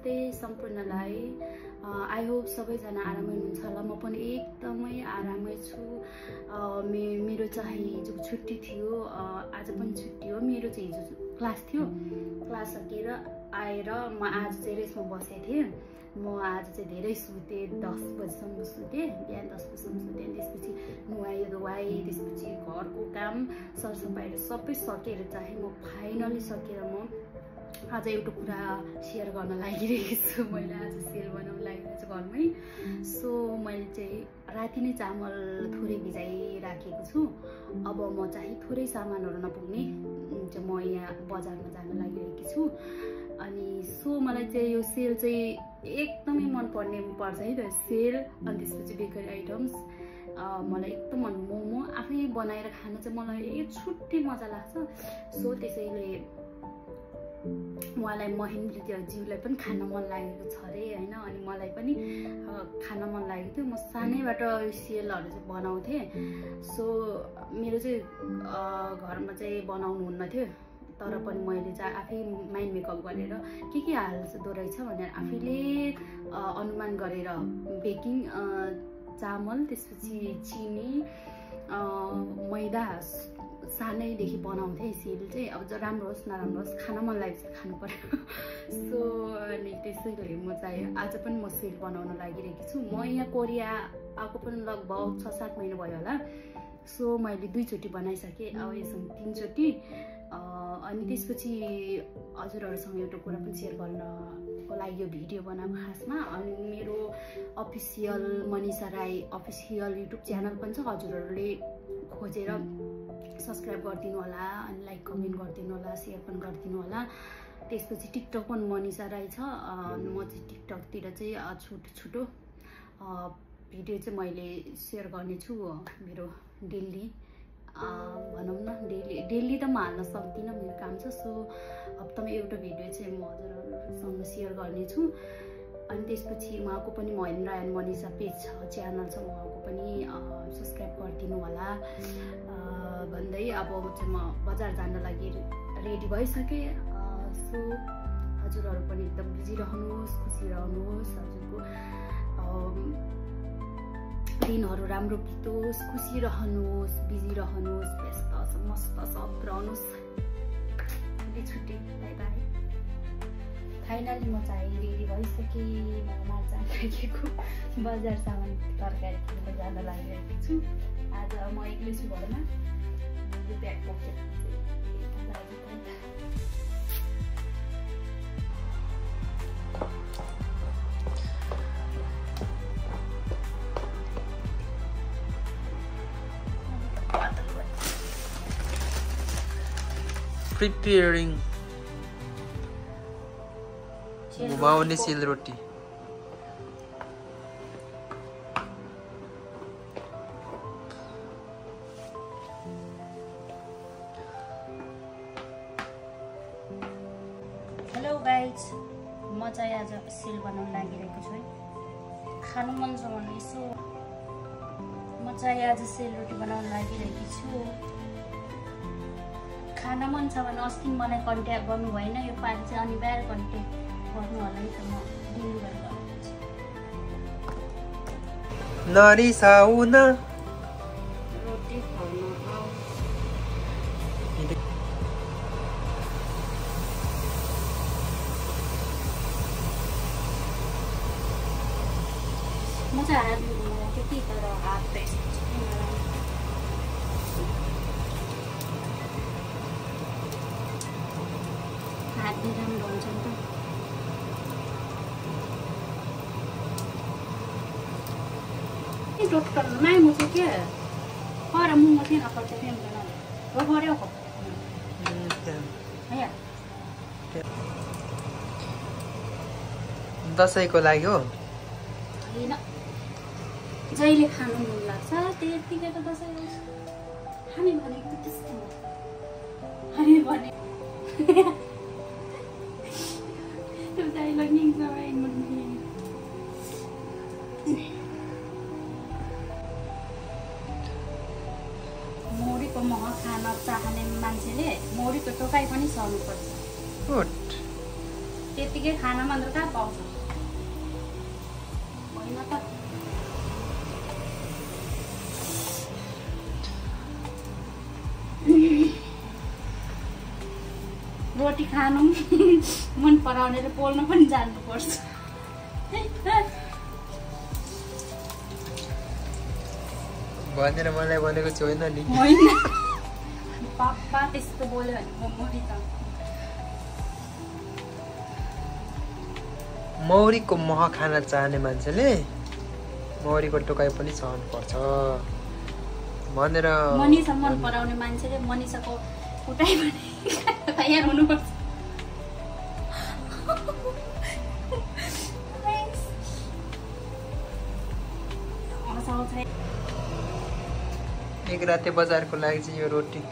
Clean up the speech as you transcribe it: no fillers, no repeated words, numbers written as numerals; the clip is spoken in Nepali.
बर्थडे सम्पूर्णलाई। आई होप सबैजना आरामै हुनुहुन्छ होला। म पनि एकदमै आरामै छु। मेरो चाहिँ हिजो छुट्टी थियो, आज पनि छुट्टी हो। मेरो चाहिँ हिजो क्लास थियो, क्लास सकेर आएर म आज चाहिँ रेस्टमा बसेको थिएँ। म आज चाहिँ धेरै सुतेँ, 10 बजीसम्म सुतेँ, बिहान 10 बजीसम्म सुतेँ। त्यसपछि नुहाएँ धुवाएँ, त्यसपछि घरको काम सरसफाइहरू सबै सकेर चाहिँ म फाइनली सकेर म आज एउटा कुरा सेयर गर्न लागिरहेको छु। मैले आज सेल बनाउन लागिरहेको छु घरमै। सो मैले चाहिँ राति नै चामल थोरै भिजाइराखेको छु। अब म चाहिँ थोरै सामानहरू नपुग्ने चाहिँ म यहाँ बजारमा जान लागिरहेकी छु। अनि सो मलाई चाहिँ यो सेल चाहिँ एकदमै मन पर्छ है त, सेल। अनि त्यसपछि बेकरी आइटम्स मलाई एकदम मोमो आफै बनाएर खान चाहिँ मलाई छुट्टै मजा लाग्छ। सो त्यसैले उहाँलाई महेन्द्रज्यूलाई पनि खान मन लागेको छ अरे होइन। अनि मलाई पनि खान मन लागेको थियो। म सानैबाट सेलहरू चाहिँ बनाउँथेँ। सो मेरो चाहिँ घरमा चाहिँ बनाउनु हुन्न थियो, तर पनि मैले चाहिँ आफै माइन्ड मेकअप गरेर के हाल्दो रहेछ भनेर आफैले अनुमान गरेर बेकिङ, चामल, त्यसपछि चिनी, मैदा सानैदेखि बनाउँथेँ सेल चाहिँ। अब राम्रो होस् नराम्रो होस् खान मन लागेपछि खानु पर्यो। सो अनि त्यसैले म चाहिँ आज पनि म सेल बनाउन लागिरहेकी छु। म यहाँ कोरिया आएको पनि लगभग 6-7 महिना भयो होला। सो मैले 2 चोटि बनाइसकेँ, अब यसमा 3 चोटि। अनि त्यसपछि हजुरहरूसँग एउटा कुरा पनि सेयर गर्नको लागि यो भिडियो बनाएको खासमा। अनि मेरो official Manisha Rai official YouTube channel पनि छ, हजुरहरूले खोजेर सब्सक्राइब गरिदिनु होला, अनि लाइक कमेन्ट गरिदिनु होला, सेयर पनि गरिदिनु होला। त्यसपछि टिकटक पनि मनिषा राई छ। म चाहिँ टिकटकतिर चाहिँ छुटो भिडियो चाहिँ मैले सेयर गर्नेछु। मेरो डेली भनौँ न डेली त म हाल्न सक्दिनँ, मेरो काम छ। सो हप्तामा एउटा भिडियो चाहिँ म हजुरहरूसँग सेयर गर्नेछु। अनि त्यसपछि उहाँको पनि महेन्द्र एन्ड मनिषा पेज छ, च्यानल छ, उहाँको पनि सब्सक्राइब गरिदिनु होला भन्दै अब चाहिँ म बजार जान लागि रेडी भइसकेँ। सो हजुरहरू पनि एकदम बिजी रहनुहोस्, खुसी रहनुहोस्, हजुरको दिनहरू राम्रो बितोस्, खुसी रहनुहोस्, बिजी रहनुहोस्, व्यस्त मस्त सब रहनुहोस्। छुट्टी, बाई बाई। फाइनली म चाहिँ रेडी भइसकेँ। म माल जान लागेको, बजार सामान तरकारी किनेर जान लागिरहेको छु। आज म एक्लै छु घरमा। यो ब्याग बोकेर preparing घुमाउने सेलरोटी। हेलो गाइज, म चाहिँ आज सेल बनाउन लागिरहेको छु है। खानु मन छ भने यसो म चाहिँ आज सेलरोटी बनाउन लागिरहेकी छु। खाना मन छ भने अस्ति मलाई कन्ट्याक्ट गर्नु भएन, यो पालि चाहिँ अनिवार्य कन्ट्याक्ट गर्नु होला है त। म डेलिभर गर्छु। नरिसाउन रोटी खाउन म चाहिँ हात धुनु त्यति, तर हात त हात भी राम्रो हुन्छ नि त। डॉक्टर मैं मुझे क्या और मुझे ना करते थे ना वो भरे हो है दसैँको लागि हो हैन। जहिले खानु मन लाग्छ त्यतिकै त दसैँ आउँछ। हामी भनेको त्यस्तो हो, हामी भने त्यो डायलग नि एकदमै मन मोरीको मह खान चाहने मान्छेले मोरीको टोकाइ पनि सहनुपर्छ। त्यतिकै खाना मात्र कहाँ पाउँछ होइन त रोटी खानु मन पराउने र पोल्न पनि जान्नुपर्छ भनेर मलाई भनेको छैन नि होइन पापा त्यस्तो बोल्यो भने म मरि त मौरीको मह खान चाहने मान्छेले मौरीको टोकाइ पनि सहनुपर्छ भनेर मनिषा मन पराउने मान्छेले मनिषाको कुटाइ पनि तयार हुनुपर्छ एक राते बजारको लागि चाहिँ यो रोटी